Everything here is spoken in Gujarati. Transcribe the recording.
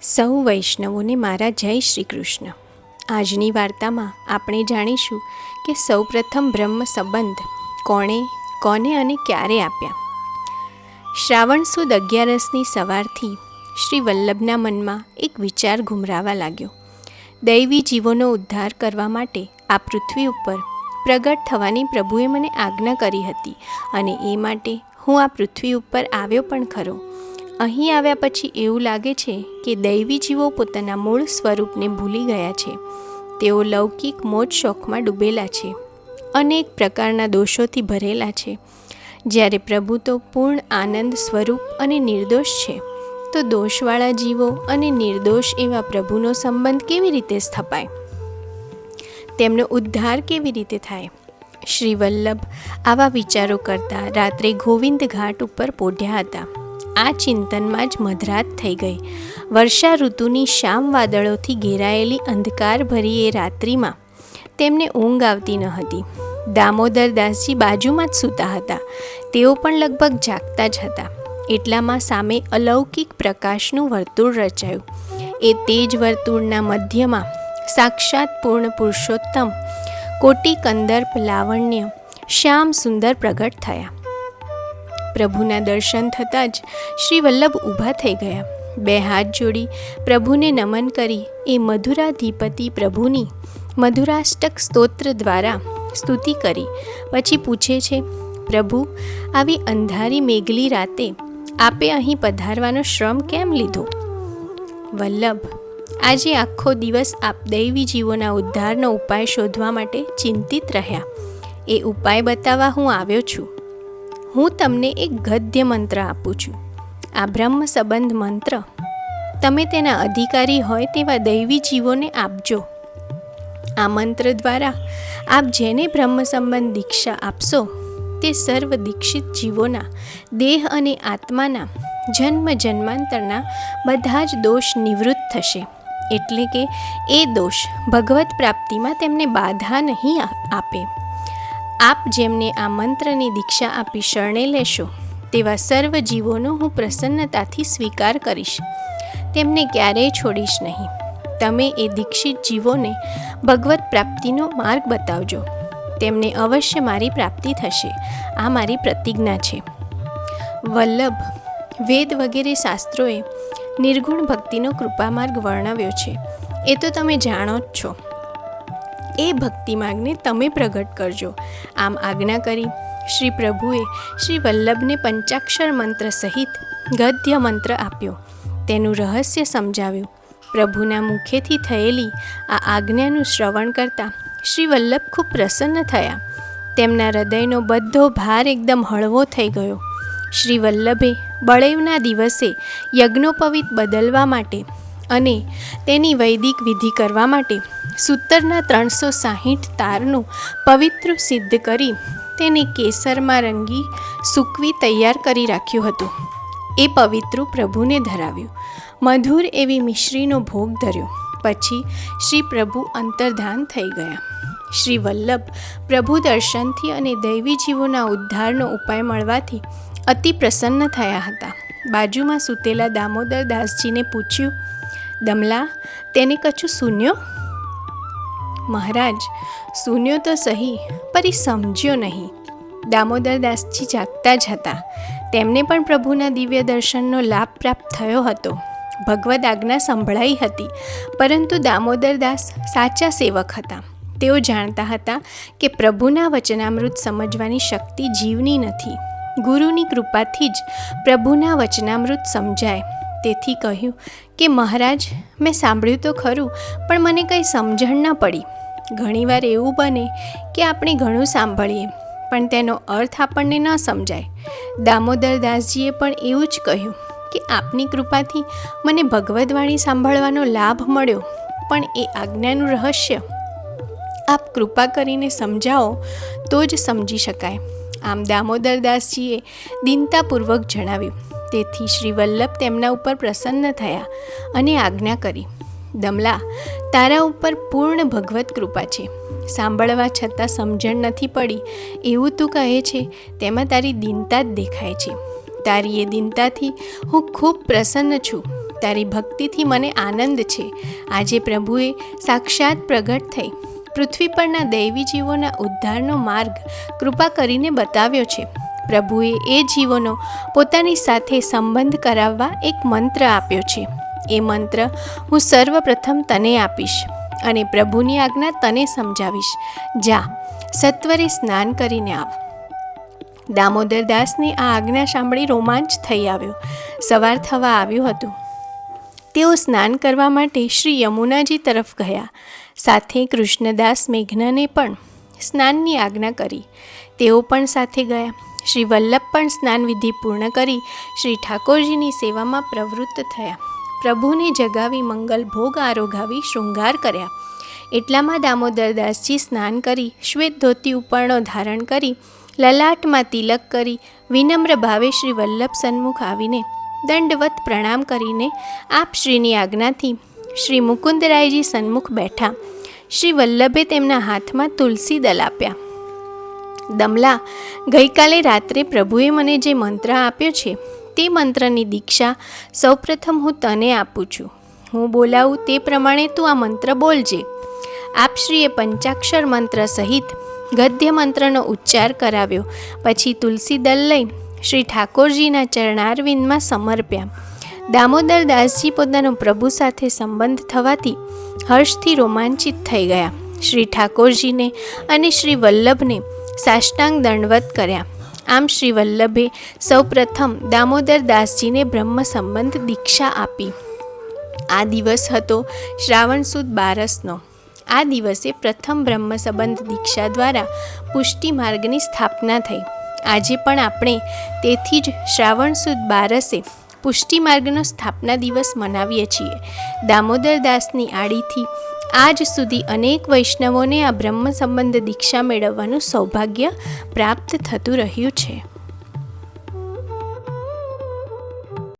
સૌ વૈષ્ણવોને મારા જય શ્રી કૃષ્ણ. આજની વાર્તામાં આપણે જાણીશું કે સૌપ્રથમ બ્રહ્મ સંબંધ કોને અને ક્યારે આપ્યા. શ્રાવણ સુદ 11ની સવારથી શ્રી વલ્લભના મનમાં એક વિચાર ઘુમરાવા લાગ્યો. દૈવી જીવોનો ઉદ્ધાર કરવા માટે આ પૃથ્વી ઉપર પ્રગટ થવાની પ્રભુએ મને આજ્ઞા કરી હતી અને એ માટે હું આ પૃથ્વી ઉપર આવ્યો પણ ખરો. અહીં આવ્યા પછી એવું લાગે છે કે દૈવી જીવો પોતાના મૂળ સ્વરૂપને ભૂલી ગયા છે. તેઓ લૌકિક મોજ શોખમાં ડૂબેલા છે, અનેક પ્રકારના દોષોથી ભરેલા છે. જ્યારે પ્રભુ તો પૂર્ણ આનંદ સ્વરૂપ અને નિર્દોષ છે, તો દોષવાળા જીવો અને નિર્દોષ એવા પ્રભુનો સંબંધ કેવી રીતે સ્થપાય? તેમનો ઉદ્ધાર કેવી રીતે થાય? શ્રી વલ્લભ આવા વિચારો કરતા રાત્રે ગોવિંદ ઘાટ ઉપર પોઢ્યા હતા. આ ચિંતનમાં જ મધરાત થઈ ગઈ. વર્ષા ઋતુની શ્યામ વાદળોથી ઘેરાયેલી અંધકારભરી એ રાત્રિમાં તેમને ઊંઘ આવતી ન હતી. દામોદરદાસજી બાજુમાં જ સૂતા હતા. તેઓ પણ લગભગ જાગતા જ હતા. એટલામાં સામે અલૌકિક પ્રકાશનું વર્તુળ રચાયું. એ તેજ વર્તુળના મધ્યમાં સાક્ષાત પૂર્ણ પુરુષોત્તમ કોટી કંદર્પ લાવણ્ય શ્યામ સુંદર પ્રગટ થયા. પ્રભુના દર્શન થતાં જ શ્રી વલ્લભ ઊભા થઈ ગયા. બે હાથ જોડી પ્રભુને નમન કરી એ મધુરાધિપતિ પ્રભુની મધુરાષ્ટક સ્તોત્ર દ્વારા સ્તુતિ કરી. પછી પૂછે છે, પ્રભુ, આવી અંધારી મેઘલી રાતે આપે અહીં પધારવાનો શ્રમ કેમ લીધો? વલ્લભ, આજે આખો દિવસ આપ દૈવી જીવોના ઉદ્ધારનો ઉપાય શોધવા માટે ચિંતિત રહ્યા. એ ઉપાય બતાવવા હું આવ્યો છું. હું તમને એક ગદ્ય મંત્ર આપું છું. આ બ્રહ્મ સંબંધ મંત્ર તમે તેના અધિકારી હોય તેવા દૈવી જીવોને આપજો. આ મંત્ર દ્વારા આપ જેને બ્રહ્મ સંબંધ દીક્ષા આપશો તે સર્વ દીક્ષિત જીવોના દેહ અને આત્માના જન્મ જન્માંતરના બધા જ દોષ નિવૃત્ત થશે. એટલે કે એ દોષ ભગવત પ્રાપ્તિમાં તેમને બાધા નહીં આપે. આપ જેમને આ મંત્રની દીક્ષા આપી શરણે લેશો તેવા સર્વ જીવોનો હું પ્રસન્નતાથી સ્વીકાર કરીશ. તેમને ક્યારેય છોડીશ નહીં. તમે એ દીક્ષિત જીવોને ભગવત પ્રાપ્તિનો માર્ગ બતાવજો. તેમને અવશ્ય મારી પ્રાપ્તિ થશે. આ મારી પ્રતિજ્ઞા છે. વલ્લભ, વેદ વગેરે શાસ્ત્રોએ નિર્ગુણ ભક્તિનો કૃપામાર્ગ વર્ણવ્યો છે. એ તો તમે જાણો જ છો. એ ભક્તિ માર્ગને તમે પ્રગટ કરજો. આમ આજ્ઞા કરી શ્રી પ્રભુએ શ્રી વલ્લભને પંચાક્ષર મંત્ર સહિત ગદ્ય મંત્ર આપ્યો. તેનું રહસ્ય સમજાવ્યું. પ્રભુના મુખેથી થયેલી આ આજ્ઞાનું શ્રવણ કરતાં શ્રી વલ્લભ ખૂબ પ્રસન્ન થયા. તેમના હૃદયનો બધો ભાર એકદમ હળવો થઈ ગયો. શ્રી વલ્લભે બળેવના દિવસે યજ્ઞોપવિત બદલવા માટે અને તેની વૈદિક વિધિ કરવા માટે સૂતરના 360 તારનું પવિત્ર સિદ્ધ કરી તેને કેસરમાં રંગી સૂકવી તૈયાર કરી રાખ્યું હતું. એ પવિત્ર પ્રભુને ધરાવ્યું. મધુર એવી મિશ્રીનો ભોગ ધર્યો. પછી શ્રી પ્રભુ અંતર્ધાન થઈ ગયા. શ્રી વલ્લભ પ્રભુ દર્શનથી અને દૈવી જીવોના ઉદ્ધારનો ઉપાય મળવાથી અતિ પ્રસન્ન થયા હતા. બાજુમાં સૂતેલા દામોદરદાસજીને પૂછ્યું, દમલા, તેને કછું સુન્યો? મહારાજ, સુન્યો તો સહી, પર એ સમજ્યો નહીં. દામોદરદાસજી જાગતા જ હતા. તેમને પણ પ્રભુના દિવ્ય દર્શનનો લાભ પ્રાપ્ત થયો હતો. ભગવદ આજ્ઞા સંભળાઈ હતી. પરંતુ દામોદરદાસ સાચા સેવક હતા. તેઓ જાણતા હતા કે પ્રભુના વચનામૃત સમજવાની શક્તિ જીવની નથી. ગુરુની કૃપાથી જ પ્રભુના વચનામૃત સમજાય. તેથી કહ્યું કે મહારાજ, મેં સાંભળ્યું તો ખરું, પણ મને કંઈ સમજણ ન પડી. ઘણીવાર એવું બને કે આપણે ઘણું સાંભળીએ પણ તેનો અર્થ આપણને ન સમજાય. દામોદરદાસજીએ પણ એવું જ કહ્યું કે આપની કૃપાથી મને ભગવદ્વાણી સાંભળવાનો લાભ મળ્યો, પણ એ આજ્ઞાનું રહસ્ય આપ કૃપા કરીને સમજાવો તો જ સમજી શકાય. આમ દામોદરદાસજીએ દીનતાપૂર્વક જણાવ્યું. તેથી શ્રી વલ્લભ તેમના ઉપર પ્રસન્ન થયા અને આજ્ઞા કરી, દમલા, તારા ઉપર પૂર્ણ ભગવત કૃપા છે. સાંભળવા છતાં સમજણ નથી પડી એવું તું કહે છે, તેમાં તારી દીનતા જ દેખાય છે. તારી એ દીનતાથી હું ખૂબ પ્રસન્ન છું. તારી ભક્તિથી મને આનંદ છે. આજે પ્રભુએ સાક્ષાત પ્રગટ થઈ પૃથ્વી પરના દૈવી જીવોના ઉદ્ધારનો માર્ગ કૃપા કરીને બતાવ્યો છે. પ્રભુએ એ જીવોનો પોતાની સાથે સંબંધ કરાવવા એક મંત્ર આપ્યો છે. એ મંત્ર હું સર્વપ્રથમ તને આપીશ અને પ્રભુની આજ્ઞા તને સમજાવીશ. જા, સત્વરે સ્નાન કરીને આવ. દામોદરદાસને આ આજ્ઞા સાંભળી રોમાંચ થઈ આવ્યો. સવાર થવા આવ્યું હતું. તેઓ સ્નાન કરવા માટે શ્રી યમુનાજી તરફ ગયા. સાથે કૃષ્ણદાસ મેઘનાને પણ સ્નાનની આજ્ઞા કરી. તેઓ પણ સાથે ગયા. શ્રી વલ્લભ પણ સ્નાન વિધિ પૂર્ણ કરી શ્રી ઠાકોરજીની સેવામાં પ્રવૃત્ત થયા. પ્રભુને જગાવી મંગલ ભોગ આરોગાવી શૃંગાર કર્યા. એટલામાં દામોદરદાસજી સ્નાન કરી શ્વેત ધોતી ઉપરણો ધારણ કરી લલાટમાં તિલક કરી વિનમ્ર ભાવે શ્રી વલ્લભ સન્મુખ આવીને દંડવત પ્રણામ કરીને આપ શ્રીની આજ્ઞાથી શ્રી મુકુંદરાયજી સન્મુખ બેઠા. શ્રી વલ્લભે તેમના હાથમાં તુલસી દલ આપ્યા. દમલા, ગઈકાલે રાત્રે પ્રભુએ મને જે મંત્ર આપ્યો છે તે મંત્રની દીક્ષા સૌપ્રથમ હું તને આપું છું. હું બોલાવું તે પ્રમાણે તું આ મંત્ર બોલજે. આપશ્રીએ પંચાક્ષર મંત્ર સહિત ગદ્ય મંત્રનો ઉચ્ચાર કરાવ્યો. પછી તુલસી દલ લઈ શ્રી ઠાકોરજીના ચરણારવિંદમાં સમર્પ્યા. દામોદરદાસજી પોતાનો પ્રભુ સાથે સંબંધ થવાથી હર્ષથી રોમાંચિત થઈ ગયા. શ્રી ઠાકોરજીને અને શ્રી વલ્લભને સાષ્ટાંગ દંડવત કર્યા. આમ શ્રી વલ્લભે સૌપ્રથમ દામોદરદાસજીને બ્રહ્મ સંબંધ દીક્ષા આપી. આ દિવસ હતો શ્રાવણ સુદ 12નો. આ દિવસે પ્રથમ બ્રહ્મ સંબંધ દીક્ષા દ્વારા પુષ્ટિ માર્ગની સ્થાપના થઈ. આજે પણ આપણે તેથી જ શ્રાવણ સુદ 12 પુષ્ટિ માર્ગનો સ્થાપના દિવસ મનાવીએ છીએ. દામોદરદાસની આડીથી આજ સુધી અનેક વૈષ્ણવોને આ બ્રહ્મ સંબંધ દીક્ષા મેળવવાનું સૌભાગ્ય પ્રાપ્ત થતું રહ્યું છે.